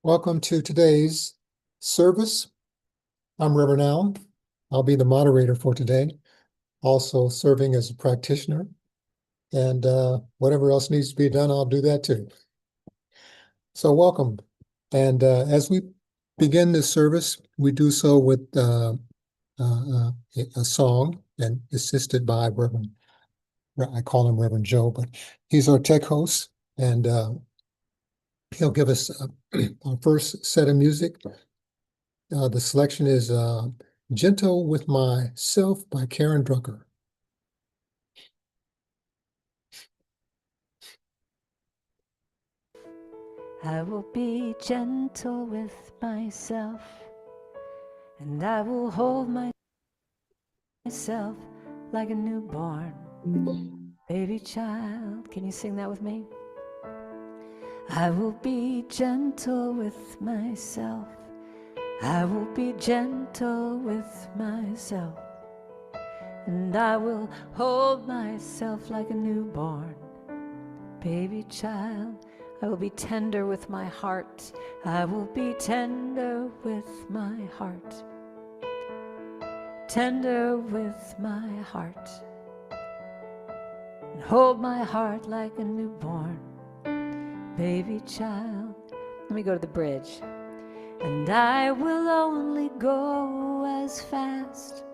Welcome to today's service. I'm Reverend Allen. I'll be the moderator for today, also serving as a practitioner. And whatever else needs to be done, I'll do that too. So welcome. And as we begin this service, we do so with a song and assisted by Reverend, I call him Reverend Joe, but he's our tech host. And he'll give us our first set of music. The selection is Gentle with Myself by Karen Drucker. I will be gentle with myself, and I will hold myself like a newborn baby child. Can you sing that with me? I will be gentle with myself. I will be gentle with myself, and I will hold myself like a newborn baby child. I will be tender with my heart. I will be tender with my heart. Tender with my heart. And hold my heart like a newborn baby child. Let me go to the bridge. And I will only go as fast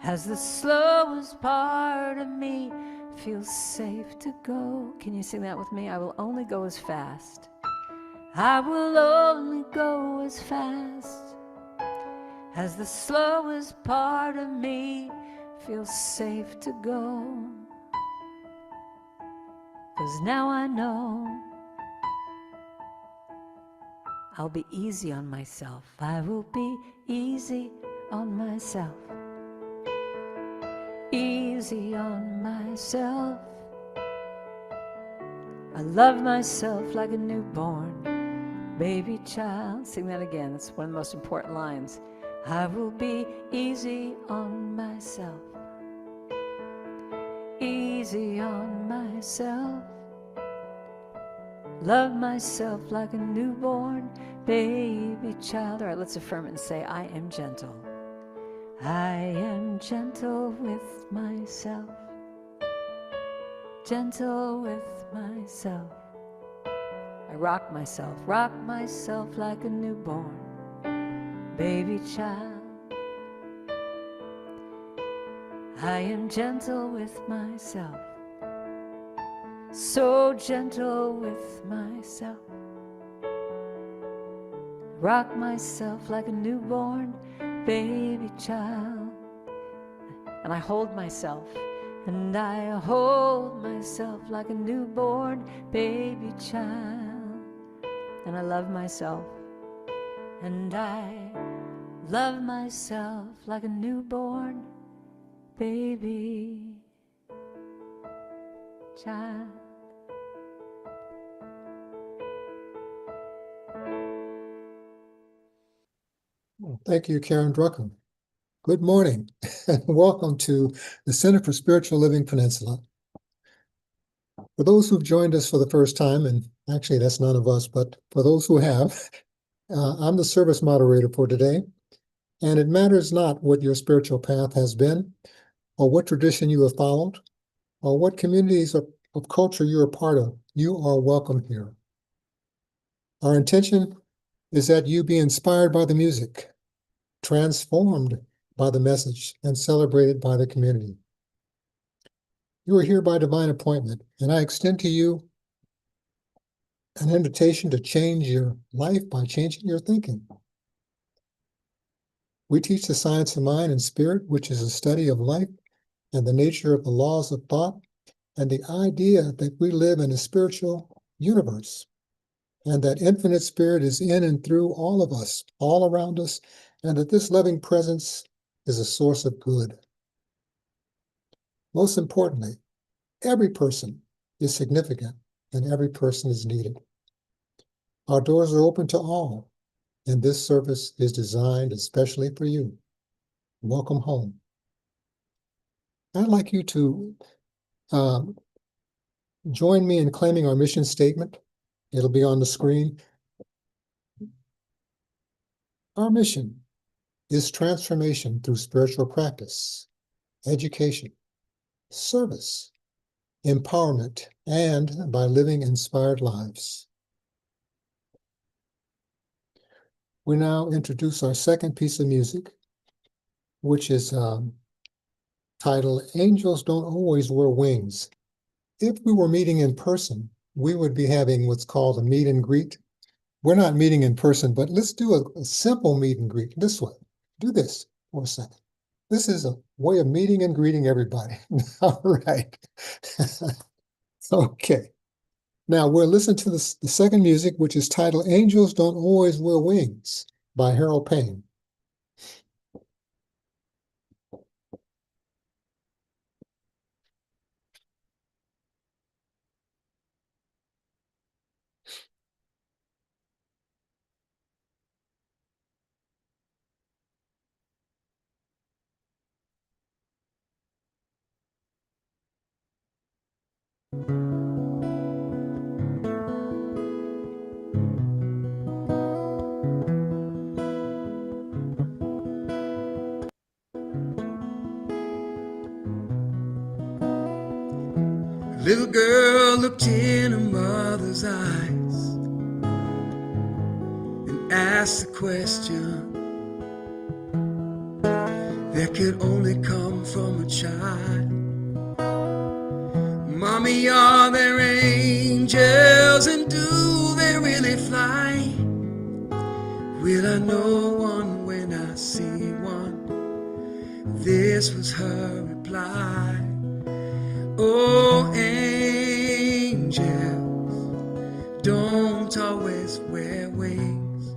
as the slowest part of me feels safe to go. Can you sing that with me? I will only go as fast. I will only go as fast as the slowest part of me feels safe to go. 'Cause now I know I'll be easy on myself. I will be easy on myself. Easy on myself. I love myself like a newborn baby child. Sing that again. That's one of the most important lines. I will be easy on myself. Easy on myself. Love myself like a newborn baby child. All right, let's affirm it and say, I am gentle. I am gentle with myself. Gentle with myself. I rock myself like a newborn baby child. I am gentle with myself. So gentle with myself. Rock myself like a newborn baby child. And I hold myself. And I hold myself like a newborn baby child. And I love myself. And I love myself like a newborn baby child. Thank you, Karen Drucker. Good morning, and welcome to the Center for Spiritual Living Peninsula. For those who've joined us for the first time, and actually that's none of us, but for those who have, I'm the service moderator for today, and it matters not what your spiritual path has been, or what tradition you have followed, or what communities of culture you're a part of, you are welcome here. Our intention is that you be inspired by the music, transformed by the message, and celebrated by the community. You are here by divine appointment, and I extend to you an invitation to change your life by changing your thinking. We teach the science of mind and spirit, which is a study of life and the nature of the laws of thought, and the idea that we live in a spiritual universe, and that infinite spirit is in and through all of us, all around us, and that this loving presence is a source of good. Most importantly, every person is significant and every person is needed. Our doors are open to all, and this service is designed especially for you. Welcome home. I'd like you to join me in claiming our mission statement. It'll be on the screen. Our mission is transformation through spiritual practice, education, service, empowerment, and by living inspired lives. We now introduce our second piece of music, which is titled Angels Don't Always Wear Wings. If we were meeting in person, we would be having what's called a meet and greet. We're not meeting in person, but let's do a simple meet and greet this way. Do this for a second. This is a way of meeting and greeting everybody. All right. Okay. Now we'll listen to the second music, which is titled Angels Don't Always Wear Wings by Harold Payne. Little girl looked in her mother's eyes and asked the question that could only come from a child. Mommy, are there angels, and do they really fly? Will I know one when I see one? This was her reply. Oh, angels don't always wear wings.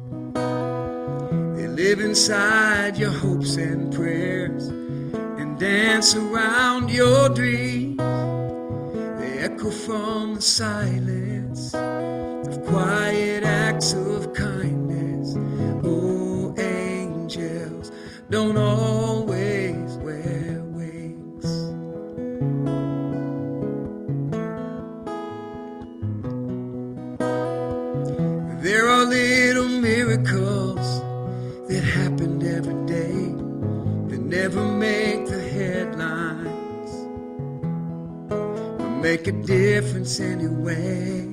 They live inside your hopes and prayers and dance around your dreams. They echo from the silence of quiet acts of kindness. Oh, angels don't always wear wings. There are little miracles that happened every day that never make the headlines, but make a difference anyway.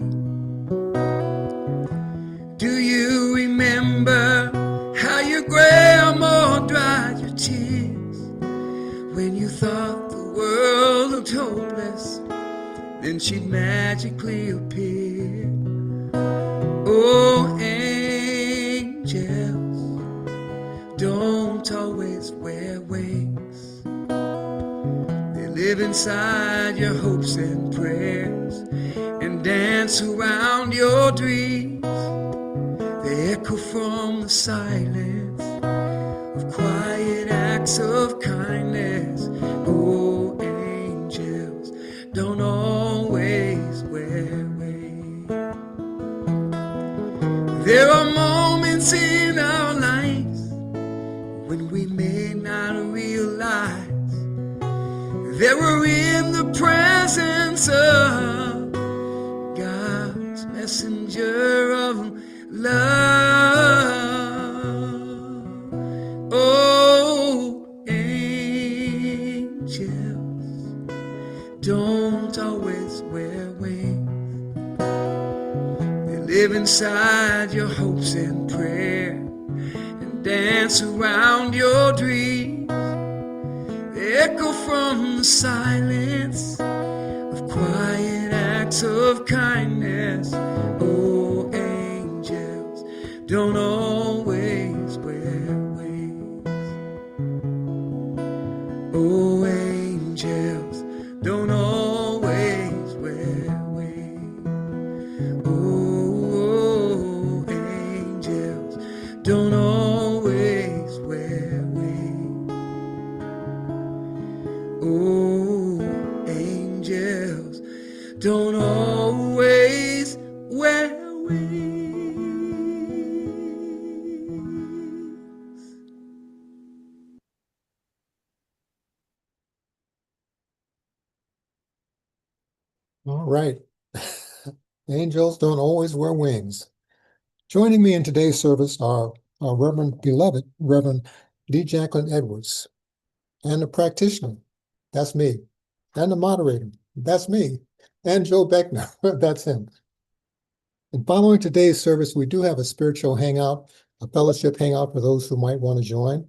Do you remember how your grandma dried your tears when you thought the world looked hopeless? Then she'd magically appear. Oh, angels don't always wear wings. They live inside your hopes and prayers and dance around your dreams. They echo from the silence of quiet acts of kindness. Oh, angels don't always wear wings. There are moments in our lives when we may not realize that we're in the presence of God's messenger of love. Oh, angels don't always wear wings. They live inside your hopes and prayer and dance around your dreams. They echo from the silence of quiet acts of kindness. Oh, angels don't always wear wings. Oh, angels don't always wear wings. Oh, angels don't always wear wings. Oh, angels don't always wear wings. All right. Angels don't always wear wings. Joining me in today's service are our Reverend beloved, Reverend D. Jacquelyn Edwards, and the practitioner, that's me, and the moderator, that's me, and Joe Beckner, that's him. And following today's service, we do have a spiritual hangout, a fellowship hangout for those who might want to join.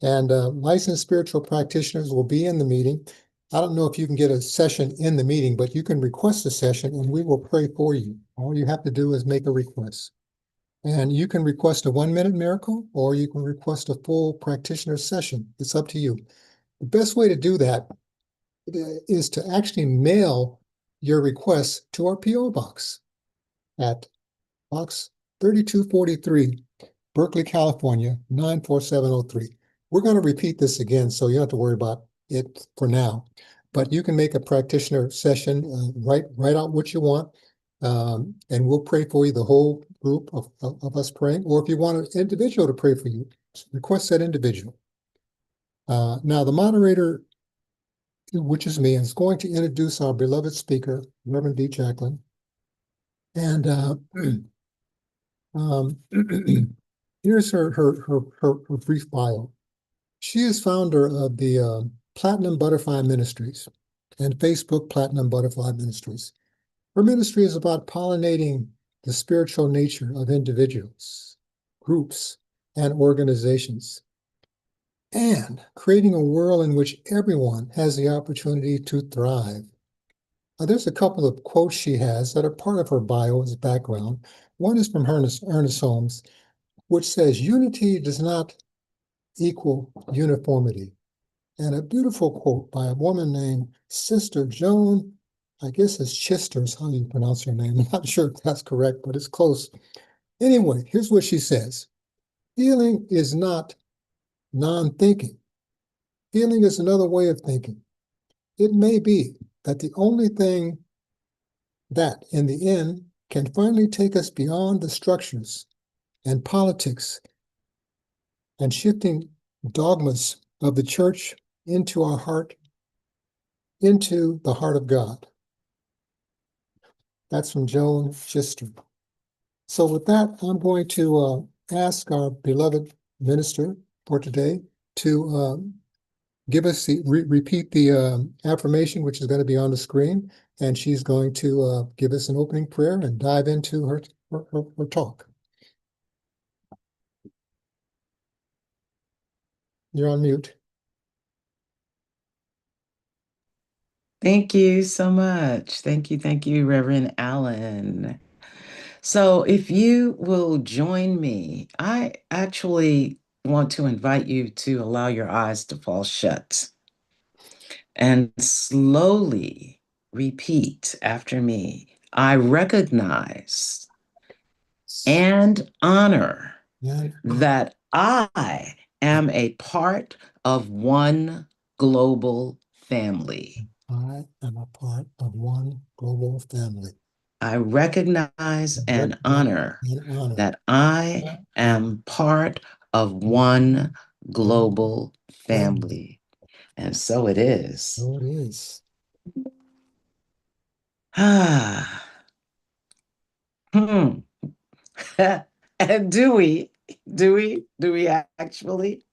And licensed spiritual practitioners will be in the meeting. I don't know if you can get a session in the meeting, but you can request a session and we will pray for you. All you have to do is make a request. And you can request a 1-minute miracle, or you can request a full practitioner session. It's up to you. The best way to do that is to actually mail your request to our P.O. Box at Box 3243, Berkeley, California, 94703. We're going to repeat this again, so you don't have to worry about it for now. But you can make a practitioner session, write out what you want, and we'll pray for you, the whole group of us praying. Or if you want an individual to pray for you, request that individual. Now, the moderator, which is me, is going to introduce our beloved speaker, Reverend D. Jacquelyn. And here's her brief bio. She is founder of the Platinum Butterfly Ministries and Facebook Platinum Butterfly Ministries. Her ministry is about pollinating the spiritual nature of individuals, groups, and organizations, and creating a world in which everyone has the opportunity to thrive. Now, there's a couple of quotes she has that are part of her bio as background. One is from Ernest Holmes, which says, "Unity does not equal uniformity." And a beautiful quote by a woman named Sister Joan, I guess it's Chister is how you pronounce her name. I'm not sure if that's correct, but it's close. Anyway, here's what she says. Feeling is not non-thinking. Feeling is another way of thinking. It may be that the only thing that, in the end, can finally take us beyond the structures and politics and shifting dogmas of the church into our heart, into the heart of God. That's from Joan Chister. So with that, I'm going to ask our beloved minister for today to give us repeat the affirmation, which is going to be on the screen, and she's going to give us an opening prayer and dive into her talk. You're on mute. Thank you so much. Thank you, Reverend Allen. So if you will join me, I actually want to invite you to allow your eyes to fall shut and slowly repeat after me. I recognize and honor that I am a part of one global family. I am a part of one global family. I recognize and honor that I am part of one global family. And so it is. So it is. Ah. And do we actually?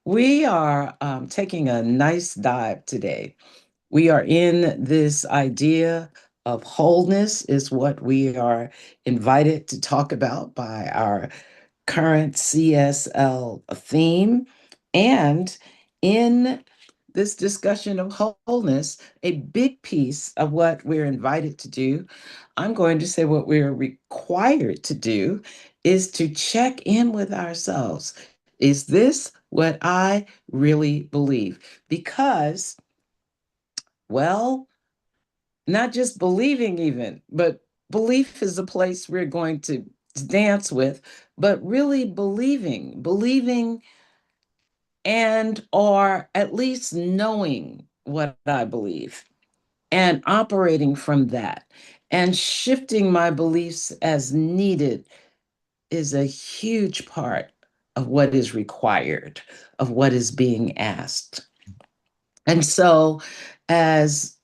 We are taking a nice dive today. We are in this idea of wholeness is what we are invited to talk about by our current CSL theme. And in this discussion of wholeness, a big piece of what we're invited to do, I'm going to say what we're required to do, is to check in with ourselves. Is this what I really believe? Because, well, not just believing even, but belief is a place we're going to dance with, but really believing and or at least knowing what I believe and operating from that and shifting my beliefs as needed is a huge part of what is required, of what is being asked. And so as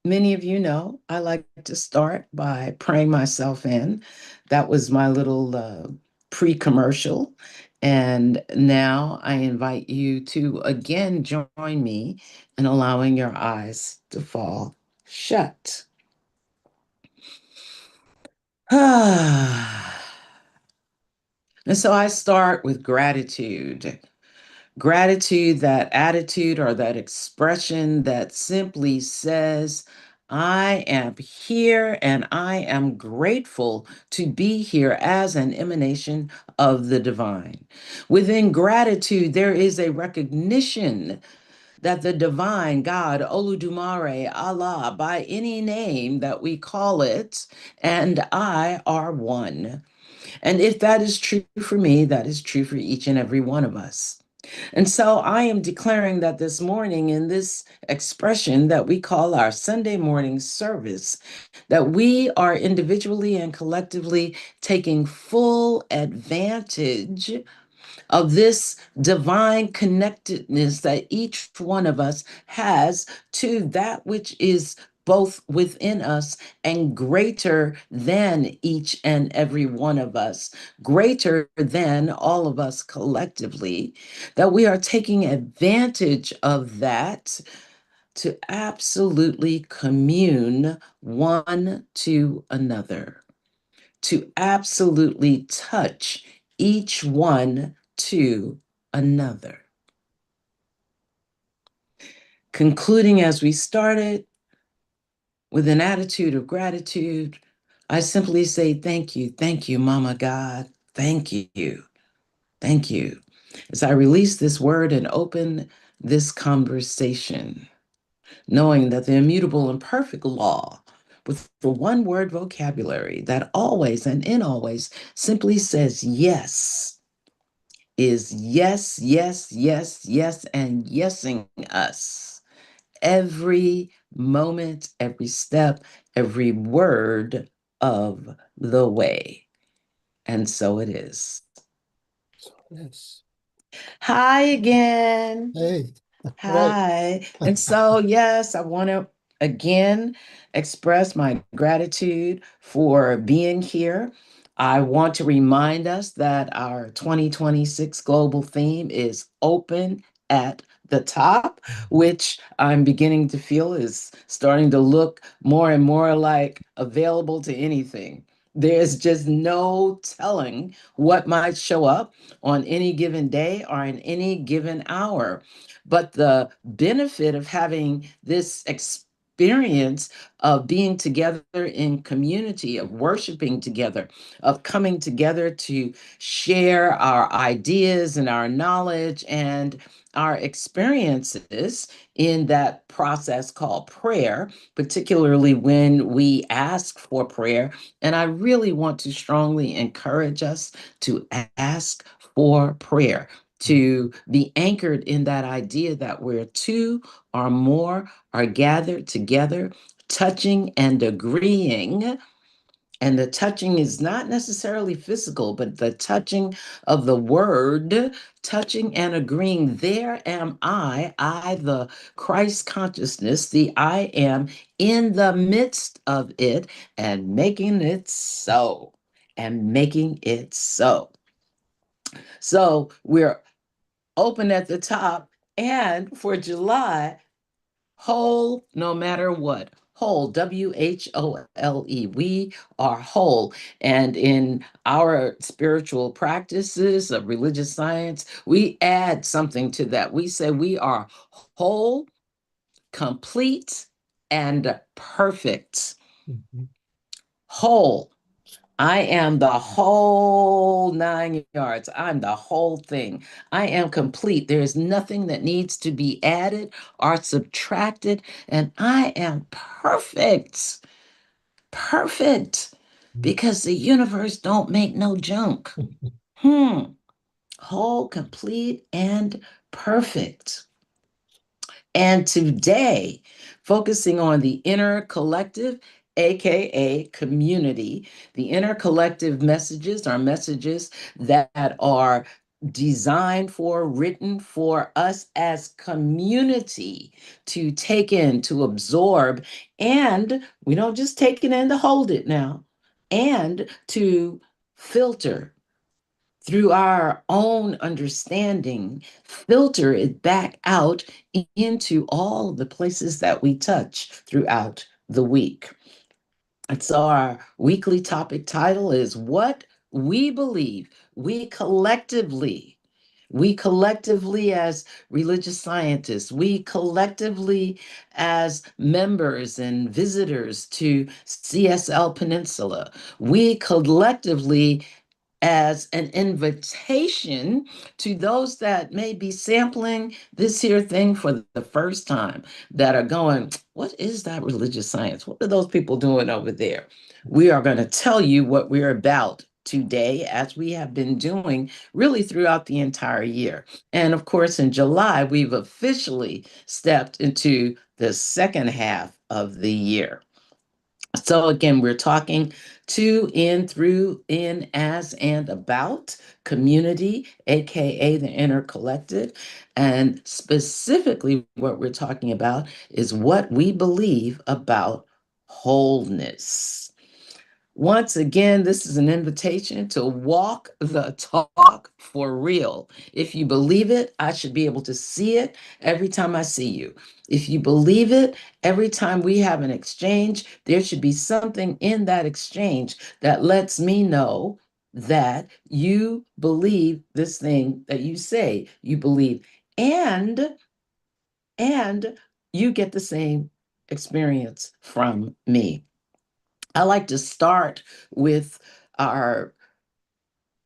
many of you know, I like to start by praying myself in. That was my little pre-commercial. And now I invite you to again join me in allowing your eyes to fall shut. And so I start with gratitude. Gratitude, that attitude or that expression that simply says, I am here and I am grateful to be here as an emanation of the divine. Within gratitude, there is a recognition that the divine God, Oludumare, Allah, by any name that we call it, and I are one. And if that is true for me, that is true for each and every one of us. And so I am declaring that this morning in this expression that we call our Sunday morning service, that we are individually and collectively taking full advantage of this divine connectedness that each one of us has to that which is both within us and greater than each and every one of us, greater than all of us collectively, that we are taking advantage of that to absolutely commune one to another, to absolutely touch each one to another. Concluding as we started with an attitude of gratitude, I simply say, thank you, Mama God. Thank you, thank you. As I release this word and open this conversation, knowing that the immutable and perfect law with the one word vocabulary that always and in always simply says yes is yes, yes, yes, yes, and yesing us every moment, every step, every word of the way. And so it is. Yes. Hi again. Hey, right. Hi. And so, yes, I want to again express my gratitude for being here. I want to remind us that our 2026 global theme is open at the top, which I'm beginning to feel is starting to look more and more like available to anything. There's just no telling what might show up on any given day or in any given hour. But the benefit of having this experience of being together in community, of worshiping together, of coming together to share our ideas and our knowledge and our experiences in that process called prayer, particularly when we ask for prayer. And I really want to strongly encourage us to ask for prayer, to be anchored in that idea that where two or more are gathered together, touching and agreeing. And the touching is not necessarily physical, but the touching of the word, touching and agreeing. There am I, the Christ consciousness, the I am in the midst of it and making it so, and making it so. So we're open at the top. And for July, whole no matter what. Whole, WHOLE. We are whole. And in our spiritual practices of religious science, we add something to that. We say we are whole, complete, and perfect. Mhm. Whole. I am the whole 9 yards. I'm the whole thing. I am complete. There is nothing that needs to be added or subtracted. And I am perfect. Perfect. Because the universe don't make no junk. Whole, complete, and perfect. And today, focusing on the inner collective, AKA community, the inner collective messages are messages that are designed for, written for us as community to take in, to absorb, and we don't just take it in to hold it now, and to filter through our own understanding, filter it back out into all the places that we touch throughout the week. And so our weekly topic title is What We Believe. We collectively as religious scientists, we collectively as members and visitors to CSL Peninsula, we collectively as an invitation to those that may be sampling this here thing for the first time, that are going, what is that religious science? What are those people doing over there? We are going to tell you what we're about today, as we have been doing really throughout the entire year. And of course, in July, we've officially stepped into the second half of the year. So again, we're talking to, in, through, in, as, and about community, aka the inner collective. And specifically, what we're talking about is what we believe about wholeness. Once again, this is an invitation to walk the talk for real. If you believe it, I should be able to see it every time I see you. If you believe it, every time we have an exchange, there should be something in that exchange that lets me know that you believe this thing that you say you believe, and you get the same experience from me. I like to start with our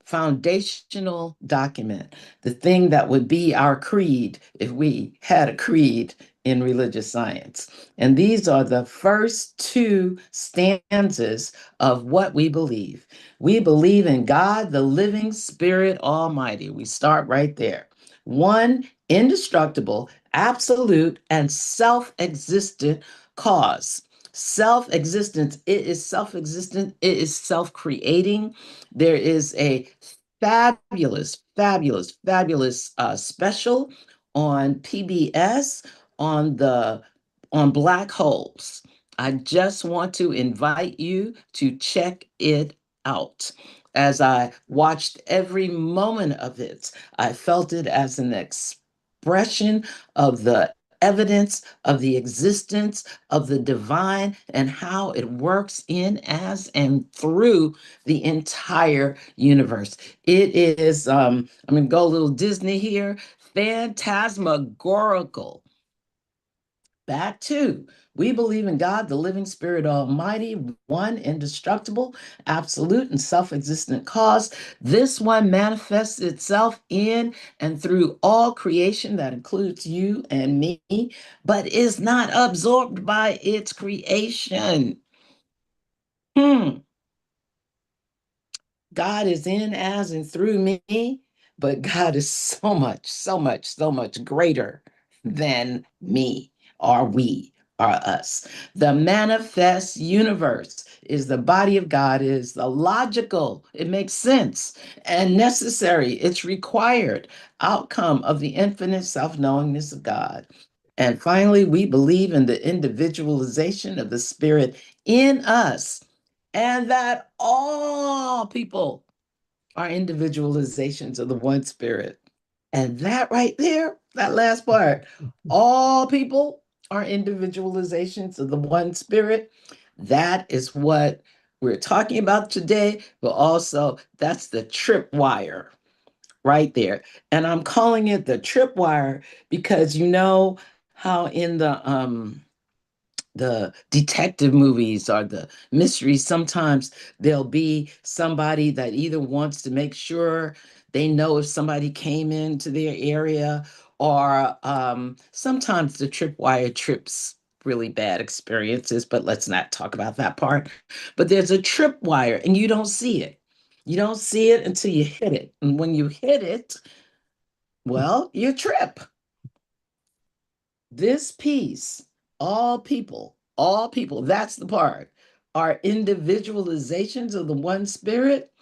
foundational document, the thing that would be our creed if we had a creed in religious science. And these are the first two stanzas of what we believe. We believe in God, the living Spirit Almighty. We start right there. One indestructible, absolute, and self existent cause. Self existence, it is self existent, it is self creating. There is a fabulous special on PBS on black holes. I just want to invite you to check it out. As I watched every moment of it, I felt it as an expression of the evidence of the existence of the divine and how it works in, as, and through the entire universe. It is, I'm going to go a little Disney here, phantasmagorical. Back to, we believe in God, the living Spirit Almighty, one indestructible, absolute, and self existent cause. This one manifests itself in and through all creation, that includes you and me, but is not absorbed by its creation. God is in, as, and through me, but God is so much greater than me, or we, or us. The manifest universe is the body of God, is the logical, it makes sense, and necessary, it's required outcome of the infinite self-knowingness of God. And finally, we believe in the individualization of the Spirit in us, and that all people are individualizations of the one Spirit. And that right there, that last part, all people are individualizations of the one Spirit. That is what we're talking about today, but also that's the tripwire right there. And I'm calling it the tripwire because you know how in the detective movies or the mysteries, sometimes there'll be somebody that either wants to make sure they know if somebody came into their area, or sometimes the tripwire trips really bad experiences, but let's not talk about that part. But there's a tripwire and you don't see it. You don't see it until you hit it. And when you hit it, well, you trip. This piece, all people, that's the part, are individualizations of the one Spirit.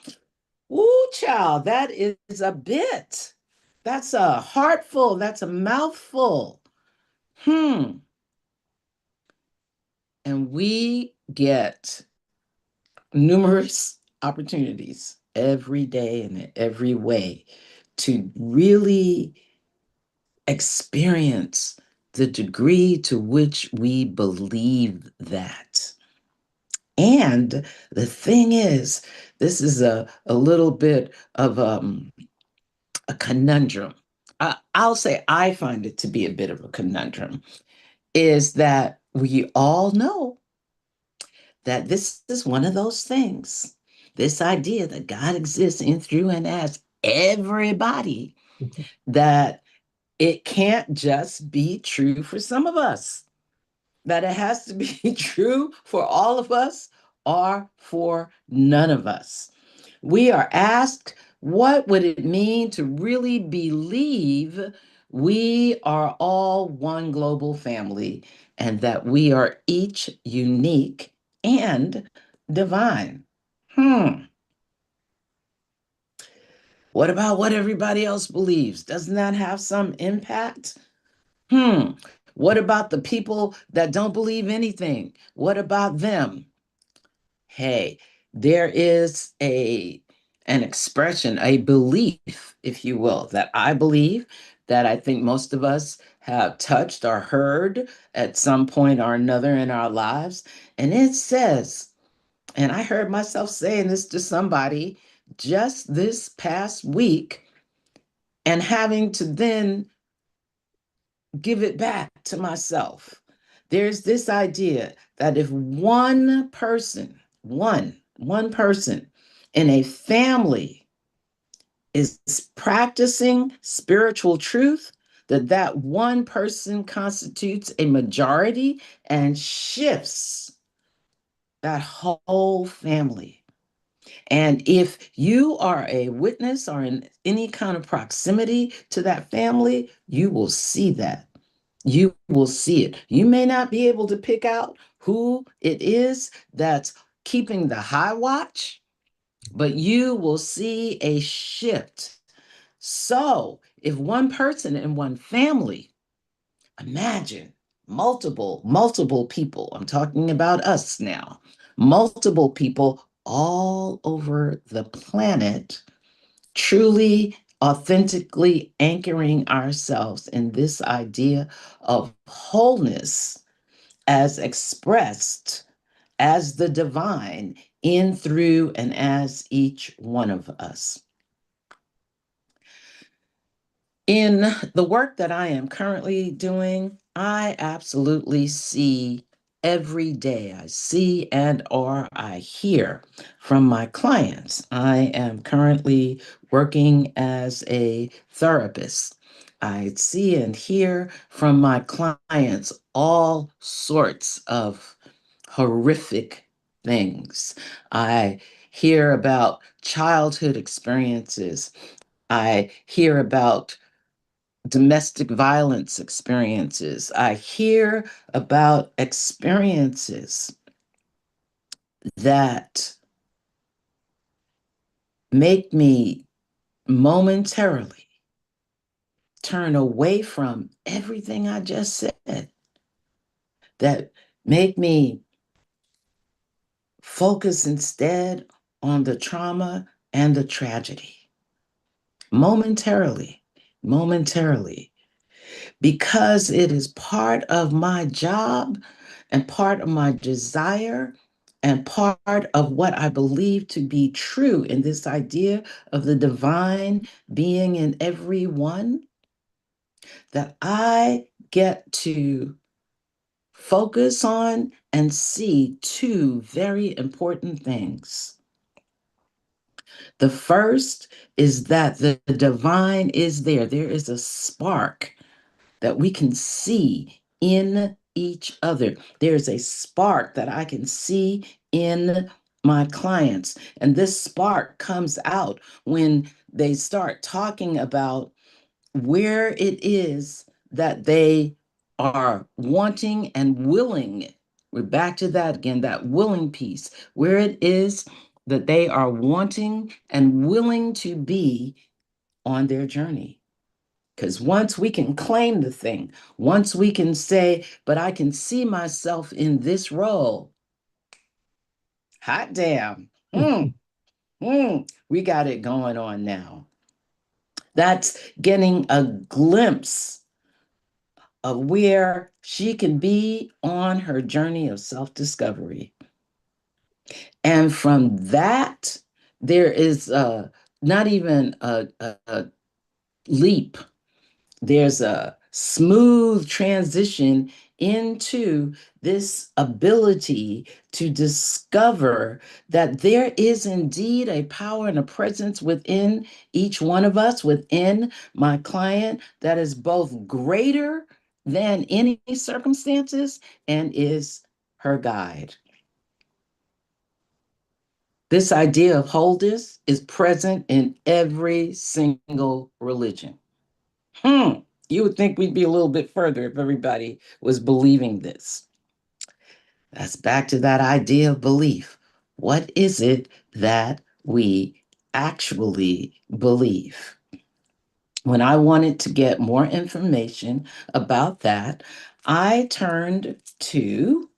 Ooh, child, that is a bit. That's a heartful. That's a mouthful. And we get numerous opportunities every day and in every way to really experience the degree to which we believe that. And the thing is, this is a little bit of a conundrum. I'll say I find it to be a bit of a conundrum, is that we all know that this is one of those things, this idea that God exists in, through, and as everybody, that it can't just be true for some of us, that it has to be true for all of us or for none of us. We are asked, what would it mean to really believe we are all one global family and that we are each unique and divine? What about what everybody else believes? Doesn't that have some impact? What about the people that don't believe anything? What about them? Hey, there is an expression, a belief, if you will, that I believe, that I think most of us have touched or heard at some point or another in our lives. And it says, and I heard myself saying this to somebody just this past week, and having to then give it back to myself. There's this idea that if one person, one person in a family is practicing spiritual truth, that one person constitutes a majority and shifts that whole family. And if you are a witness or in any kind of proximity to that family, you will see that. You will see it. You may not be able to pick out who it is that's keeping the high watch, but you will see a shift. So, if one person in one family, imagine multiple people, I'm talking about us now, multiple people all over the planet, truly, authentically anchoring ourselves in this idea of wholeness as expressed as the divine in, through, and as each one of us. In the work that I am currently doing, I absolutely see every day. I see and or I hear from my clients. I am currently working as a therapist. I see and hear from my clients all sorts of horrific things. I hear about childhood experiences. I hear about domestic violence experiences. I hear about experiences that make me momentarily turn away from everything I just said, that make me focus instead on the trauma and the tragedy. Momentarily, momentarily. Because it is part of my job and part of my desire and part of what I believe to be true in this idea of the divine being in everyone, that I get to focus on and see two very important things. The first is that the divine is there. There is a spark that we can see in each other. There's a spark that I can see in my clients. And this spark comes out when they start talking about where it is that they are wanting and willing. We're back to that again, that willing piece, where it is that they are wanting and willing to be on their journey. Because once we can claim the thing, once we can say, but I can see myself in this role, hot damn, we got it going on now. That's getting a glimpse of where she can be on her journey of self-discovery. And from that, there is not even a leap. There's a smooth transition into this ability to discover that there is indeed a power and a presence within each one of us, within my client, that is both greater than any circumstances and is her guide. This idea of wholeness is present in every single religion. You would think we'd be a little bit further if everybody was believing this. That's back to that idea of belief. What is it that we actually believe? When I wanted to get more information about that, I turned to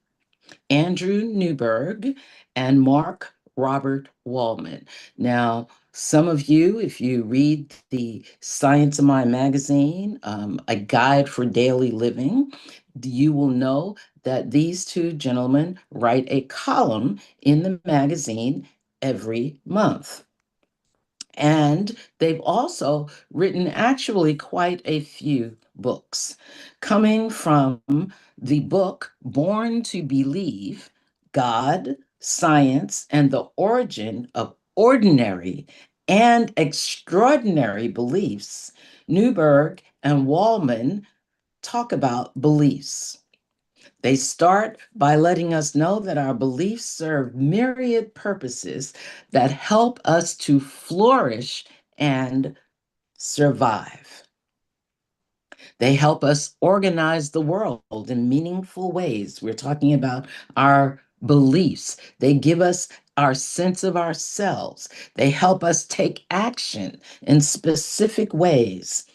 Andrew Newberg and Mark Robert Wallman. Now, some of you, if you read the Science of Mind magazine, A Guide for Daily Living, you will know that these two gentlemen write a column in the magazine every month. And they've also written actually quite a few books, coming from the book Born to Believe: God, Science, and the Origin of Ordinary and Extraordinary Beliefs. Newberg and Wallman talk about beliefs. They start by letting us know that our beliefs serve myriad purposes that help us to flourish and survive. They help us organize the world in meaningful ways. We're talking about our beliefs. They give us our sense of ourselves. They help us take action in specific ways.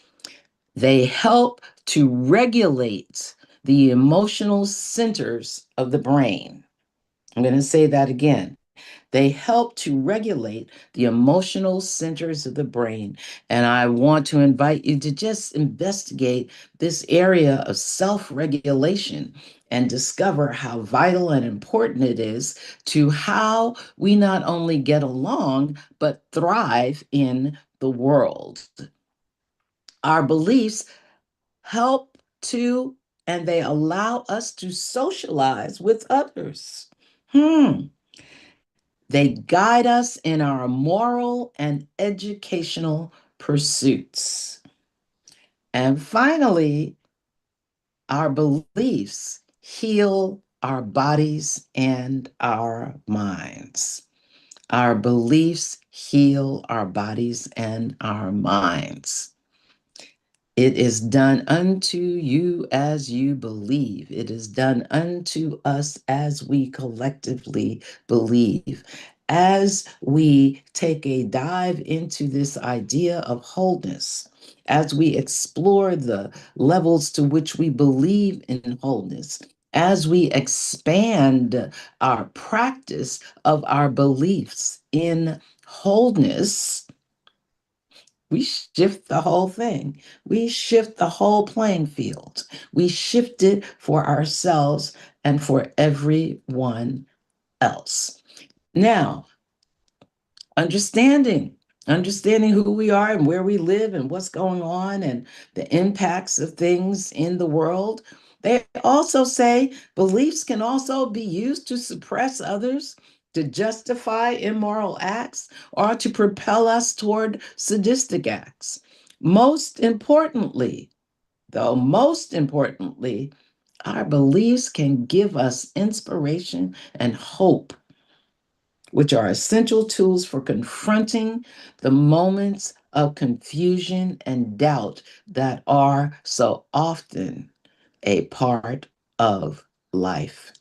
They help to regulate the emotional centers of the brain. I'm going to say that again. They help to regulate the emotional centers of the brain. And I want to invite you to just investigate this area of self-regulation and discover how vital and important it is to how we not only get along, but thrive in the world. Our beliefs help to, and they allow us to socialize with others. They guide us in our moral and educational pursuits. And finally, our beliefs heal our bodies and our minds. Our beliefs heal our bodies and our minds. It is done unto you as you believe. It is done unto us as we collectively believe. As we take a dive into this idea of wholeness, as we explore the levels to which we believe in wholeness, as we expand our practice of our beliefs in wholeness, we shift the whole thing. We shift the whole playing field. We shift it for ourselves and for everyone else. Now, understanding who we are and where we live and what's going on and the impacts of things in the world. They also say beliefs can also be used to suppress others, to justify immoral acts, or to propel us toward sadistic acts. Most importantly, our beliefs can give us inspiration and hope, which are essential tools for confronting the moments of confusion and doubt that are so often a part of life.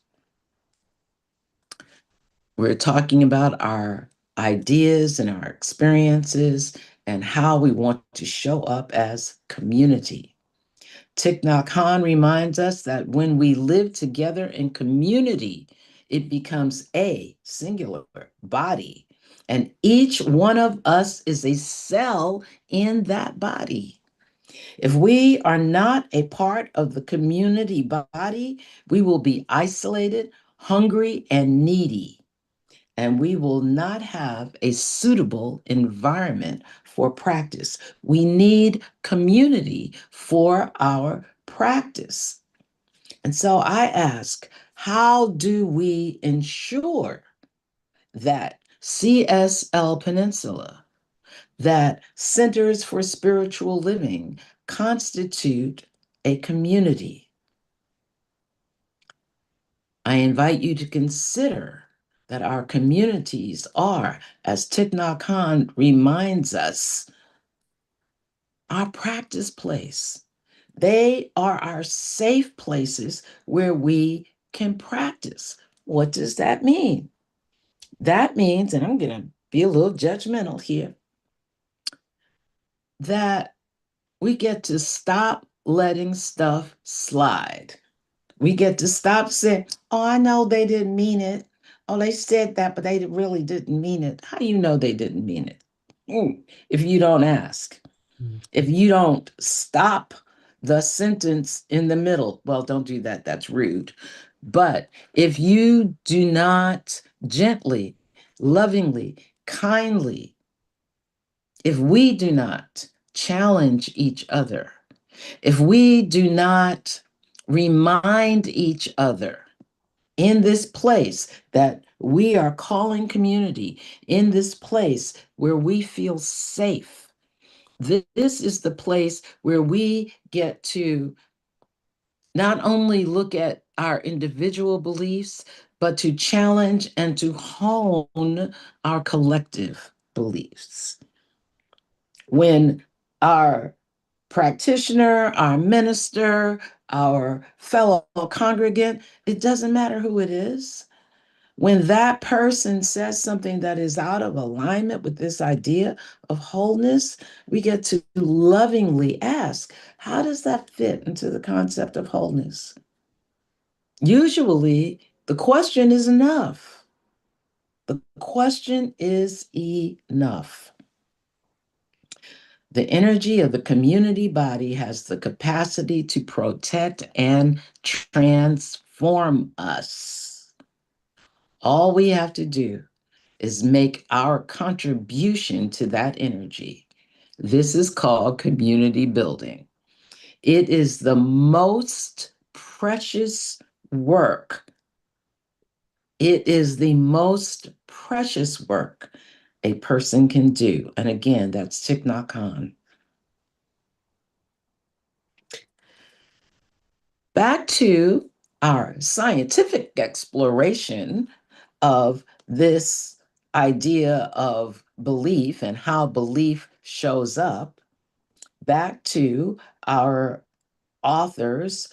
We're talking about our ideas and our experiences and how we want to show up as community. Thich Nhat Hanh reminds us that when we live together in community, it becomes a singular body, and each one of us is a cell in that body. If we are not a part of the community body, we will be isolated, hungry, and needy, and we will not have a suitable environment for practice. We need community for our practice. And so I ask, how do we ensure that CSL Peninsula, that Centers for Spiritual Living, constitute a community? I invite you to consider that our communities are, as Thich Nhat Hanh reminds us, our practice place. They are our safe places where we can practice. What does that mean? That means, and I'm going to be a little judgmental here, that we get to stop letting stuff slide. We get to stop saying, oh, I know they didn't mean it. Oh, they said that, but they really didn't mean it. How do you know they didn't mean it? If you don't ask, if you don't stop the sentence in the middle, well, don't do that. That's rude. But if you do not gently, lovingly, kindly, if we do not challenge each other, if we do not remind each other in this place that we are calling community, in this place where we feel safe, this is the place where we get to not only look at our individual beliefs, but to challenge and to hone our collective beliefs. When our practitioner, our minister, our fellow congregant, it doesn't matter who it is. When that person says something that is out of alignment with this idea of wholeness, we get to lovingly ask, how does that fit into the concept of wholeness? Usually, the question is enough. The question is enough. The energy of the community body has the capacity to protect and transform us. All we have to do is make our contribution to that energy. This is called community building. It is the most precious work. It is the most precious work a person can do. And again, that's Thich Nhat Hanh. Back to our scientific exploration of this idea of belief and how belief shows up. Back to our authors,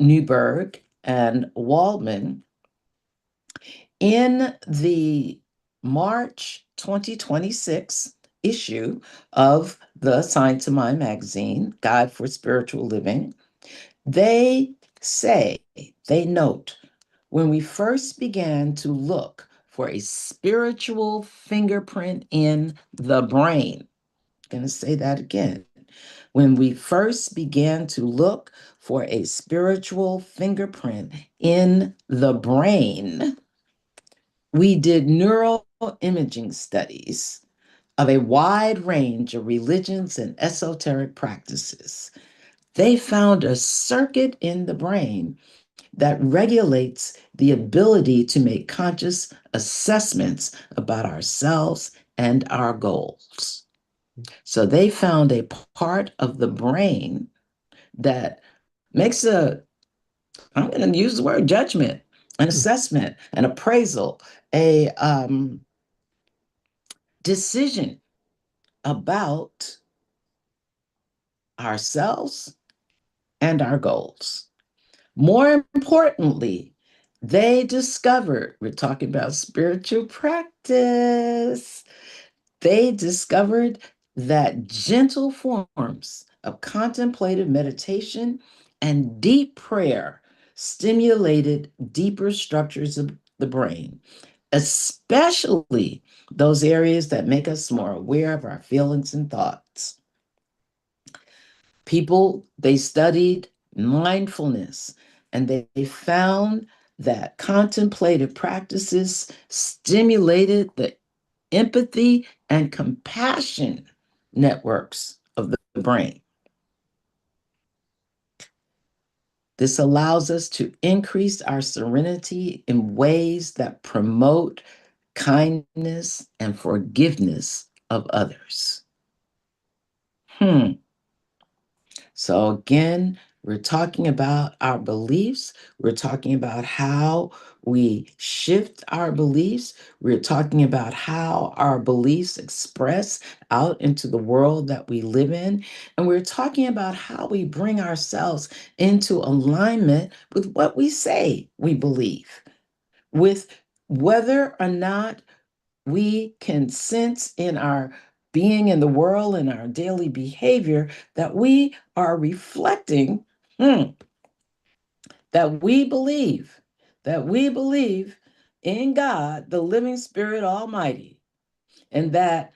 Newberg and Waldman. In the March 2026 issue of the Science of Mind magazine, Guide for Spiritual Living, they note, when we first began to look for a spiritual fingerprint in the brain, I'm going to say that again. When we first began to look for a spiritual fingerprint in the brain, we did neural imaging studies of a wide range of religions and esoteric practices. They found a circuit in the brain that regulates the ability to make conscious assessments about ourselves and our goals. So they found a part of the brain that makes I'm going to use the word judgment, an assessment, an appraisal, a decision about ourselves and our goals. More importantly, they discovered, we're talking about spiritual practice, They discovered that gentle forms of contemplative meditation and deep prayer stimulated deeper structures of the brain, especially those areas that make us more aware of our feelings and thoughts. They studied mindfulness, and they found that contemplative practices stimulated the empathy and compassion networks of the brain. This allows us to increase our serenity in ways that promote kindness and forgiveness of others. So again, we're talking about our beliefs. We're talking about how we shift our beliefs. We're talking about how our beliefs express out into the world that we live in. And we're talking about how we bring ourselves into alignment with what we say we believe, with whether or not we can sense in our being in the world and our daily behavior that we are reflecting that we believe in God, the living Spirit Almighty, and that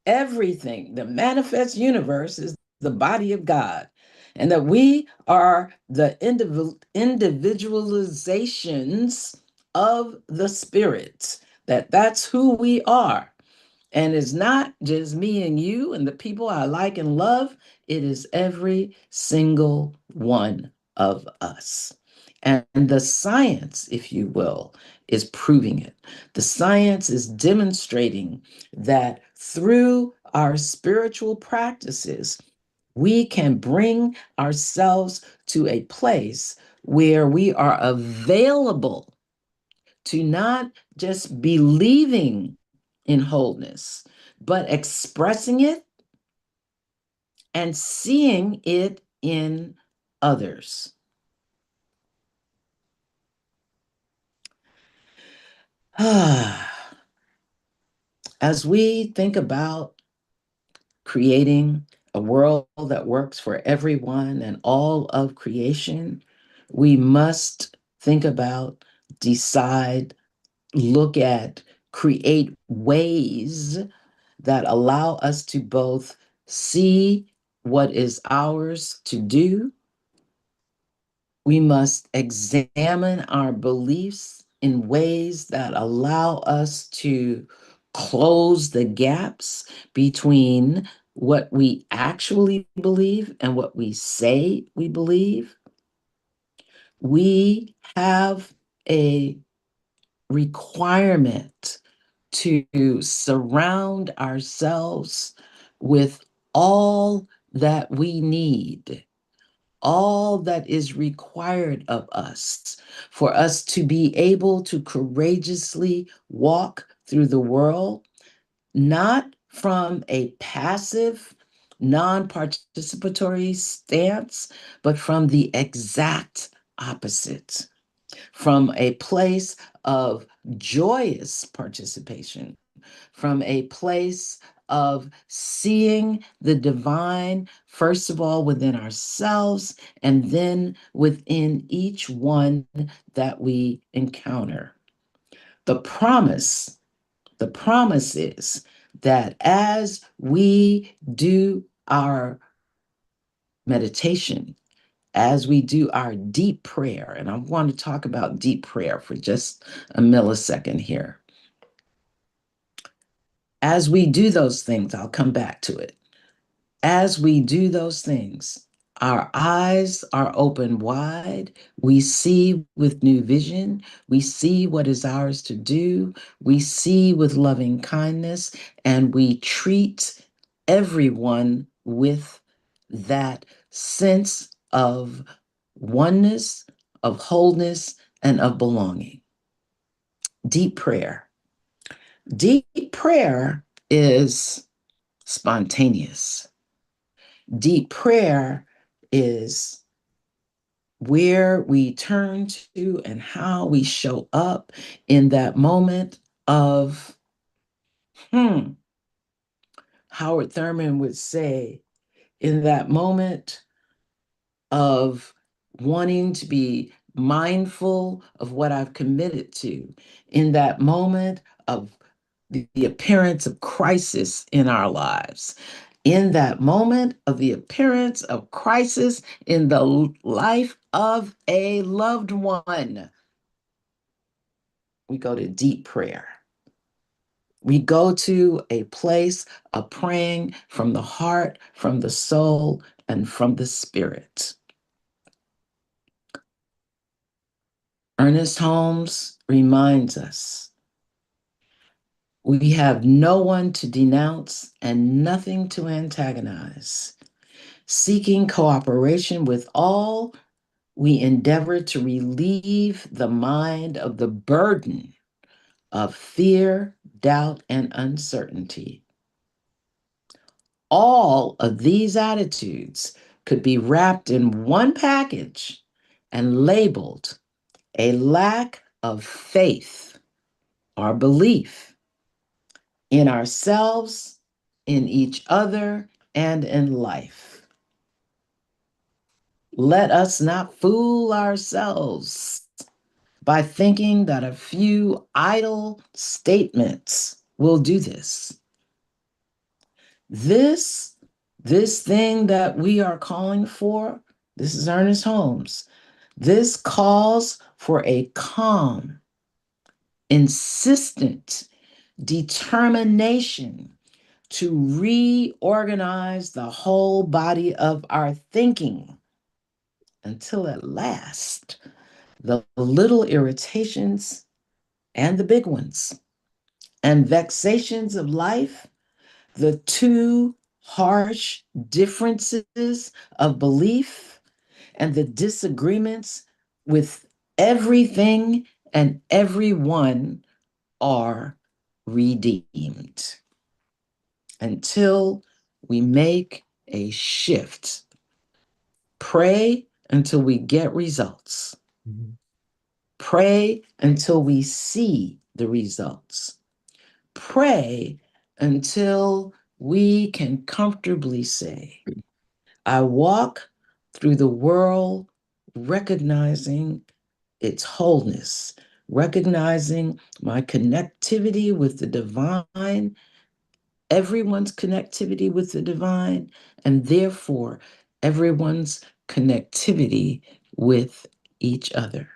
everything, the manifest universe, is the body of God, and that we are the individualizations of the Spirit, that's who we are. And it's not just me and you and the people I like and love, it is every single one of us. And the science, if you will, is proving it. The science is demonstrating that through our spiritual practices, we can bring ourselves to a place where we are available to not just believing in wholeness, but expressing it and seeing it in others. As we think about creating a world that works for everyone and all of creation, we must think about, decide, look at, create ways that allow us to both see what is ours to do. We must examine our beliefs in ways that allow us to close the gaps between what we actually believe and what we say we believe. We have a requirement to surround ourselves with all that we need, all that is required of us for us to be able to courageously walk through the world, not from a passive, non-participatory stance, but from the exact opposite, from a place of joyous participation, from a place of seeing the divine, first of all, within ourselves, and then within each one that we encounter. The promise is that as we do our meditation, as we do our deep prayer, and I want to talk about deep prayer for just a millisecond here. As we do those things, I'll come back to it. As we do those things, our eyes are open wide. We see with new vision. We see what is ours to do. We see with loving kindness, and we treat everyone with that sense of oneness, of wholeness, and of belonging. Deep prayer. Deep prayer is spontaneous. Deep prayer is where we turn to and how we show up in that moment of, Howard Thurman would say, in that moment of wanting to be mindful of what I've committed to, in that moment of the appearance of crisis in our lives, in that moment of the appearance of crisis in the life of a loved one, we go to deep prayer. We go to a place of praying from the heart, from the soul, and from the spirit. Ernest Holmes reminds us we have no one to denounce and nothing to antagonize. Seeking cooperation with all, we endeavor to relieve the mind of the burden of fear, doubt, and uncertainty. All of these attitudes could be wrapped in one package and labeled a lack of faith or belief in ourselves, in each other, and in life. Let us not fool ourselves by thinking that a few idle statements will do this. This thing that we are calling for, this is Ernest Holmes, this calls for a calm, insistent determination to reorganize the whole body of our thinking until at last the little irritations and the big ones and vexations of life, the too harsh differences of belief and the disagreements with everything and everyone are redeemed until we make a shift. Pray until we get results. Mhm. Pray until we see the results. Pray until we can comfortably say, I walk through the world recognizing its wholeness, recognizing my connectivity with the divine, everyone's connectivity with the divine, and therefore everyone's connectivity with each other.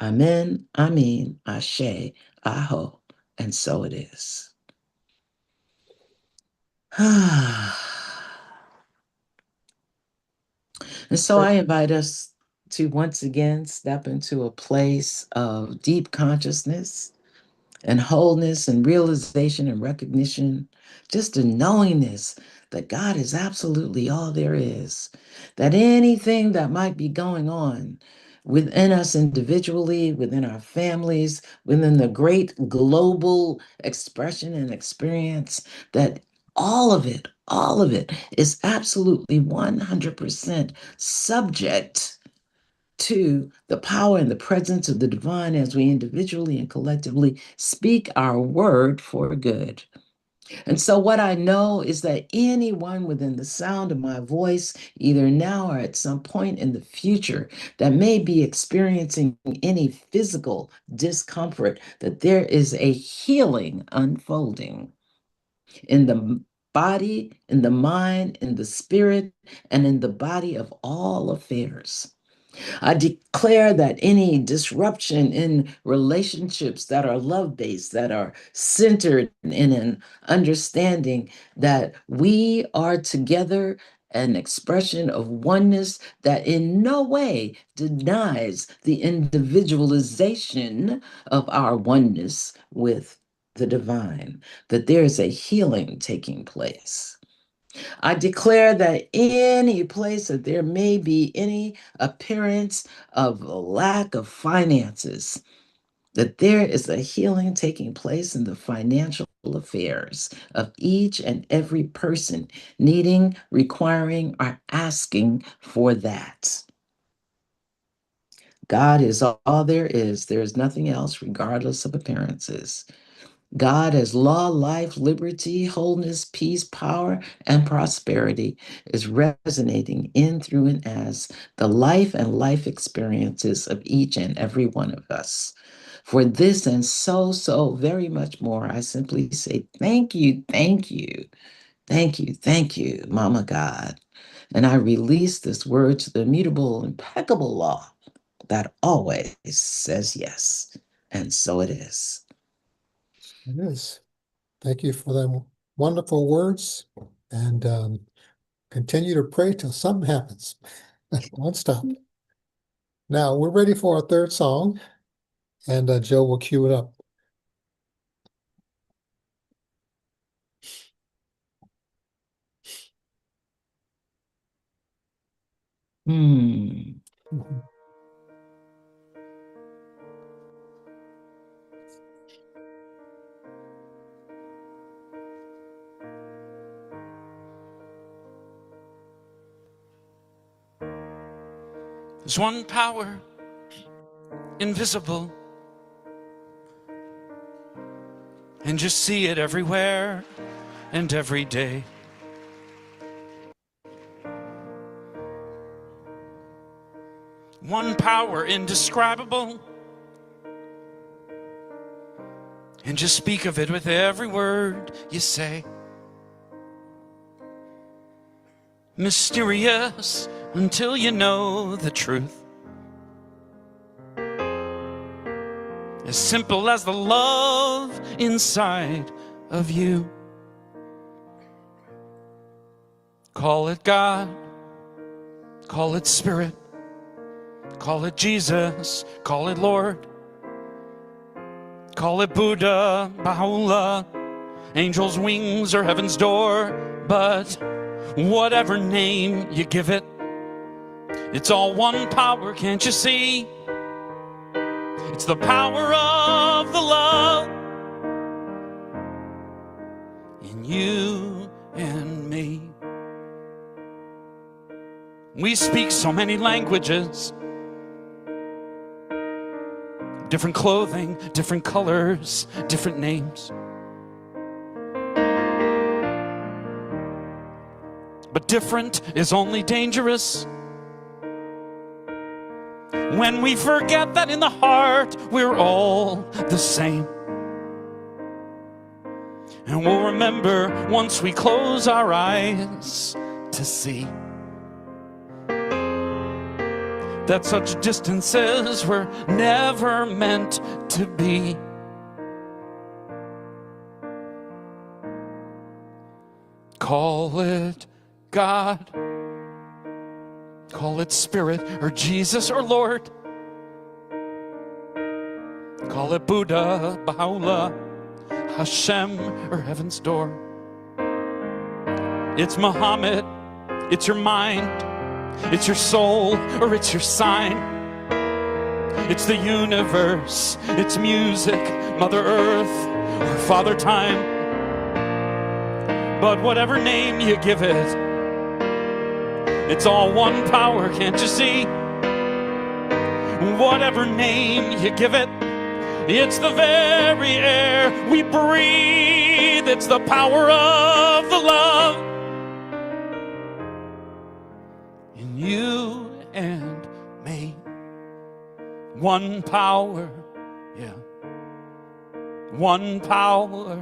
Amen, Amen, Ashe, Aho, and so it is. And so I invite us to once again step into a place of deep consciousness and wholeness and realization and recognition, just a knowingness that God is absolutely all there is, that anything that might be going on within us individually, within our families, within the great global expression and experience, that all of it is absolutely 100% subject to the power and the presence of the divine as we individually and collectively speak our word for good. And so, what I know is that anyone within the sound of my voice, either now or at some point in the future, that may be experiencing any physical discomfort, that there is a healing unfolding in the body, in the mind, in the spirit, and in the body of all affairs. I declare that any disruption in relationships that are love based, that are centered in an understanding that we are together, an expression of oneness that in no way denies the individualization of our oneness with the divine, that there is a healing taking place. I declare that any place that there may be any appearance of lack of finances, that there is a healing taking place in the financial affairs of each and every person needing, requiring, or asking for that. God is all there is. There is nothing else, regardless of appearances. God as law, life, liberty, wholeness, peace, power, and prosperity is resonating in, through, and as the life and life experiences of each and every one of us. For this and so very much more, I simply say thank you, thank you, thank you, thank you, Mama God. And I release this word to the immutable, impeccable law that always says yes. And so it is. It is. Thank you for them wonderful words, and continue to pray till something happens. Don't stop. Now we're ready for our third song, and Joe will cue it up. Hmm. There's one power, invisible, and just see it everywhere and every day. One power, indescribable, and just speak of it with every word you say. Mysterious until you know the truth. As simple as the love inside of you. Call it God, call it Spirit, call it Jesus, call it Lord, call it Buddha, Baha'u'llah, angel's wings or heaven's door. But whatever name you give it, it's all one power, can't you see? It's the power of the love in you and me. We speak so many languages, different clothing, different colors, different names. But different is only dangerous when we forget that in the heart we're all the same. And we'll remember once we close our eyes to see that such distances were never meant to be. Call it God, call it Spirit or Jesus or Lord, call it Buddha, Baha'u'llah, Hashem or heaven's door. It's Muhammad, it's your mind, it's your soul or it's your sign. It's the universe, it's music, Mother Earth or Father Time. But whatever name you give it, it's all one power, can't you see? Whatever name you give it, it's the very air we breathe. It's the power of the love in you and me. One power, yeah. One power.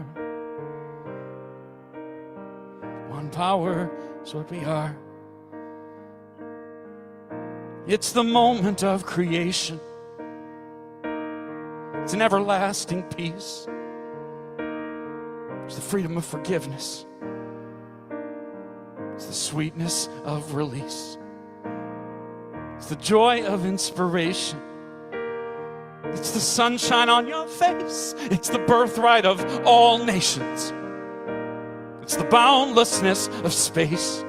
One power is what we are. It's the moment of creation. It's an everlasting peace. It's the freedom of forgiveness. It's the sweetness of release. It's the joy of inspiration. It's the sunshine on your face. It's the birthright of all nations. It's the boundlessness of space.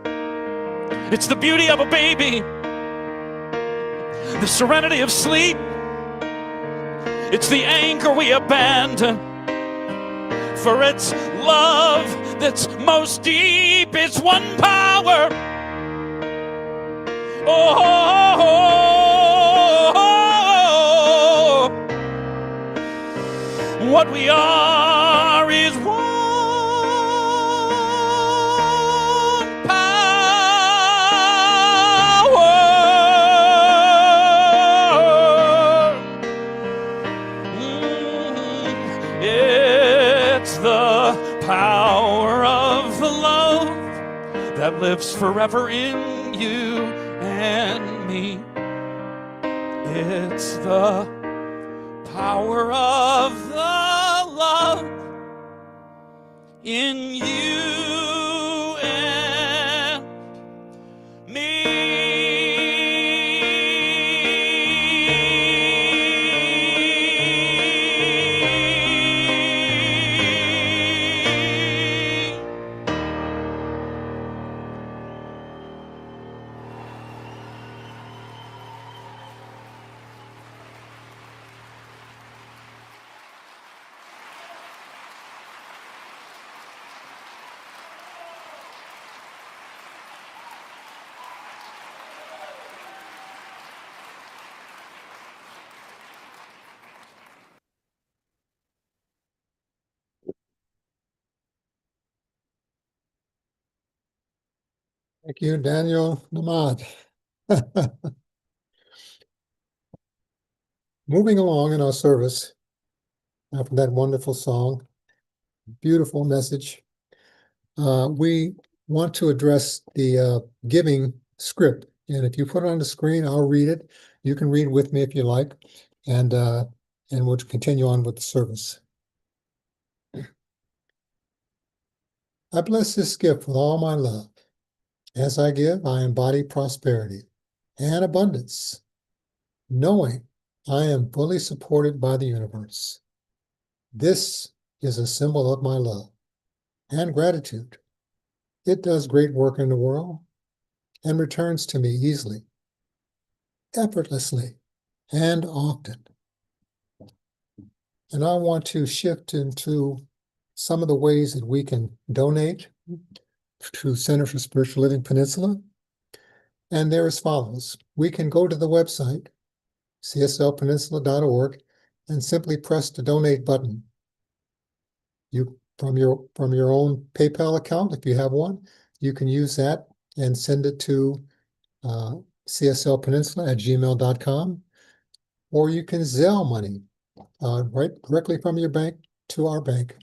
It's the beauty of a baby, the serenity of sleep. It's the anger we abandon, for it's love that's most deep. It's one power. Oh, what we are. lives forever in you and me. It's the power of the love in you and me. Thank you, Daniel Namad. Moving along in our service after that wonderful song, beautiful message, we want to address the giving script. And if you put it on the screen, I'll read it. You can read with me if you like, and we'll continue on with the service. I bless this gift with all my love. As I give, I embody prosperity and abundance, knowing I am fully supported by the universe. This is a symbol of my love and gratitude. It does great work in the world and returns to me easily, effortlessly, and often. And I want to shift into some of the ways that we can donate to Center for Spiritual Living Peninsula. And they're as follows. We can go to the website, cslpeninsula.org, and simply press the donate button. You from your own PayPal account, if you have one, you can use that and send it to cslpeninsula@gmail.com, or you can Zelle money right directly from your bank to our bank,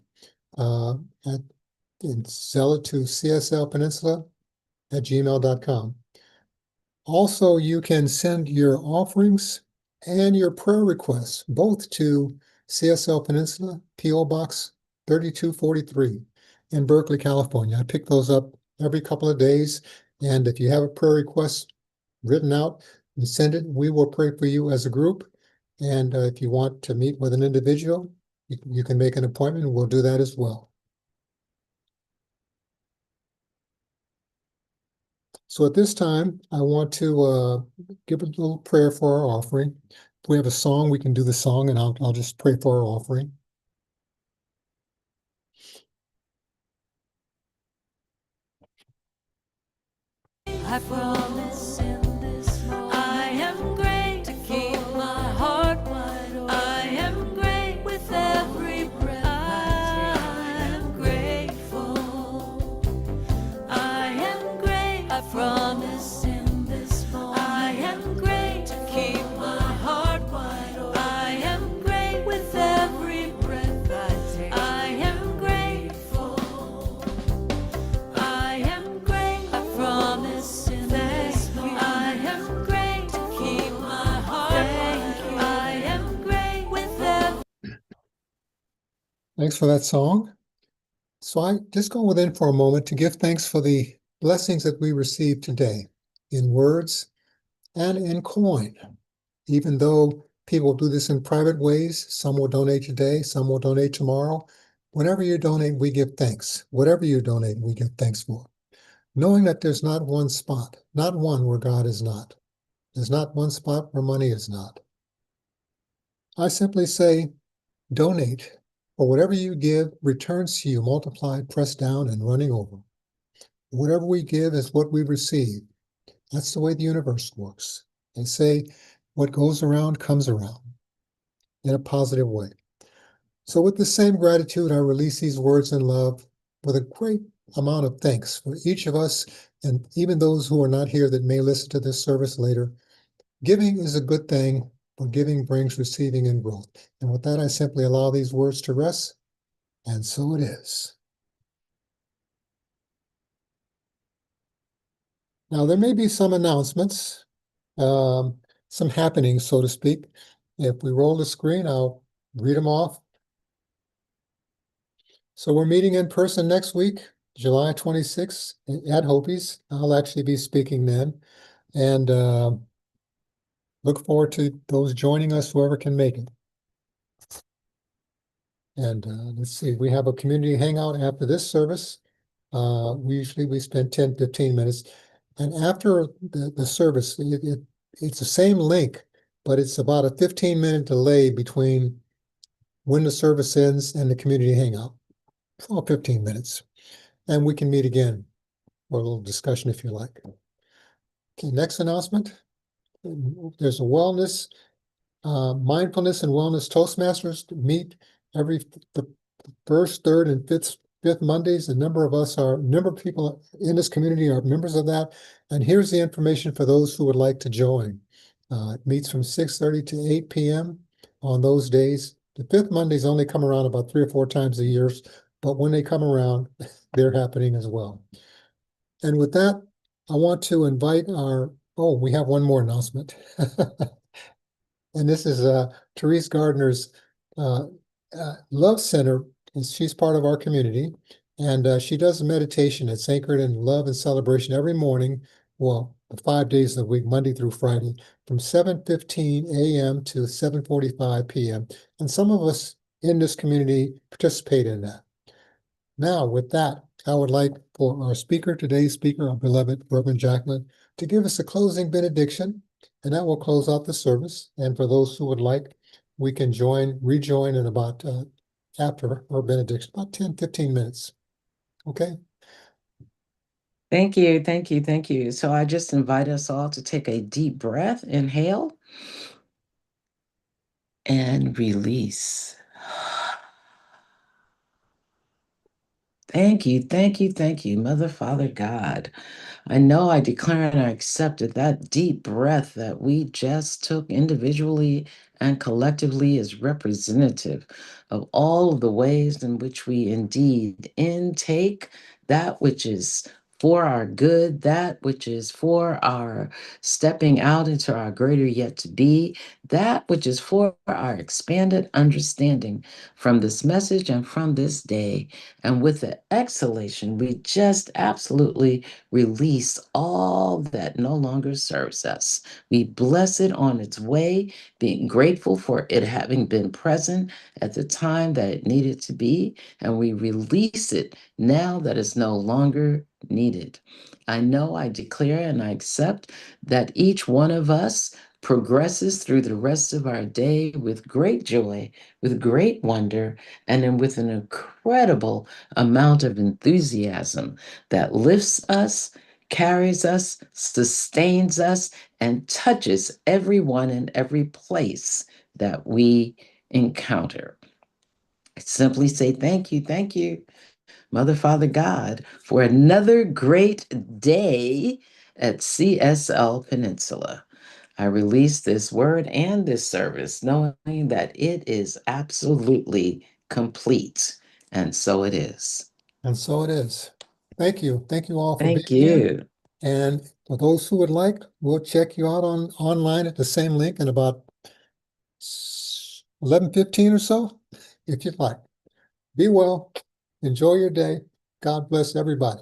and sell it to cslpeninsula@gmail.com. Also, you can send your offerings and your prayer requests both to CSL Peninsula, P.O. Box 3243 in Berkeley, California. I pick those up every couple of days, and if you have a prayer request written out, you send it. We will pray for you as a group, and if you want to meet with an individual, you can make an appointment, and we'll do that as well. So at this time, I want to give a little prayer for our offering. If we have a song, we can do the song, and I'll just pray for our offering. I promise in this moment I am great to keep my heart wide open. I am great with every breath I am grateful. I am great. I promise in this moment I am great to keep my heart wide open. I am great with every breath I take. I am grateful. I am great. I promise in this moment I am great to keep my heart wide open. I am great with every. Thanks for that song. So I just go within for a moment to give thanks for the blessings that we received today in words and in coin. Even though people do this in private ways, some will donate today, some will donate tomorrow. Whenever you donate, we give thanks. Whatever you donate, we give thanks for. Knowing that there's not one spot, not one where God is not. There's not one spot where money is not. I simply say, donate, for whatever you give returns to you multiplied, pressed down, and running over. Whatever we give is what we receive. That's the way the universe works. They say what goes around comes around in a positive way. So with the same gratitude, I release these words in love with a great amount of thanks for each of us, and even those who are not here that may listen to this service later. Giving is a good thing, but giving brings receiving and growth. And with that, I simply allow these words to rest, and so it is. Now, there may be some announcements, some happenings, so to speak. If we roll the screen, I'll read them off. So we're meeting in person next week, July 26th at Hopi's. I'll actually be speaking then. And look forward to those joining us, whoever can make it. And let's see, we have a community hangout after this service. We spend 10, 15 minutes. And after the service, it's the same link, but it's about a 15-minute delay between when the service ends and the community hangout. Oh, 15 minutes. And we can meet again for a little discussion if you like. Okay, next announcement. There's a wellness, mindfulness and wellness Toastmasters meet every the first, third, and fifth Mondays. A number of people in this community are members of that. And here's the information for those who would like to join. It meets from 6:30 to 8 p.m. on those days. The fifth Mondays only come around about 3 or 4 times a year, but when they come around, they're happening as well. And with that, I want to invite we have one more announcement. And this is Therese Gardner's Love Center. She's part of our community, and she does a meditation. It's anchored in love and celebration every morning, well, 5 days of the week, Monday through Friday, from 7:15 a.m. to 7:45 p.m. And some of us in this community participate in that. Now, with that, I would like for our today's speaker, our beloved Reverend Jacquelyn, to give us a closing benediction, and that will close out the service. And for those who would like, we can rejoin in about after our benediction, about 10, 15 minutes. Okay? Thank you, thank you, thank you. So I just invite us all to take a deep breath, inhale, and release. Thank you, thank you, thank you, Mother, Father, God. I know I declare and I accept that deep breath that we just took individually and collectively is representative of all of the ways in which we indeed intake that which is for our good, that which is for our stepping out into our greater yet to be, that which is for our expanded understanding from this message and from this day. And with the exhalation, we just absolutely release all that no longer serves us. We bless it on its way, being grateful for it having been present at the time that it needed to be, and we release it now that it's no longer needed. I know, I declare, and I accept that each one of us progresses through the rest of our day with great joy, with great wonder, and then with an incredible amount of enthusiasm that lifts us, carries us, sustains us, and touches everyone and every place that we encounter. I simply say thank you, Mother, Father, God, for another great day at CSL Peninsula. I release this word and this service knowing that it is absolutely complete. And so it is. And so it is. Thank you. Thank you all for Thank being here. you. And for those who would like, we'll check you out online at the same link in about 11:15 or so, if you'd like. Be well. Enjoy your day. God bless everybody.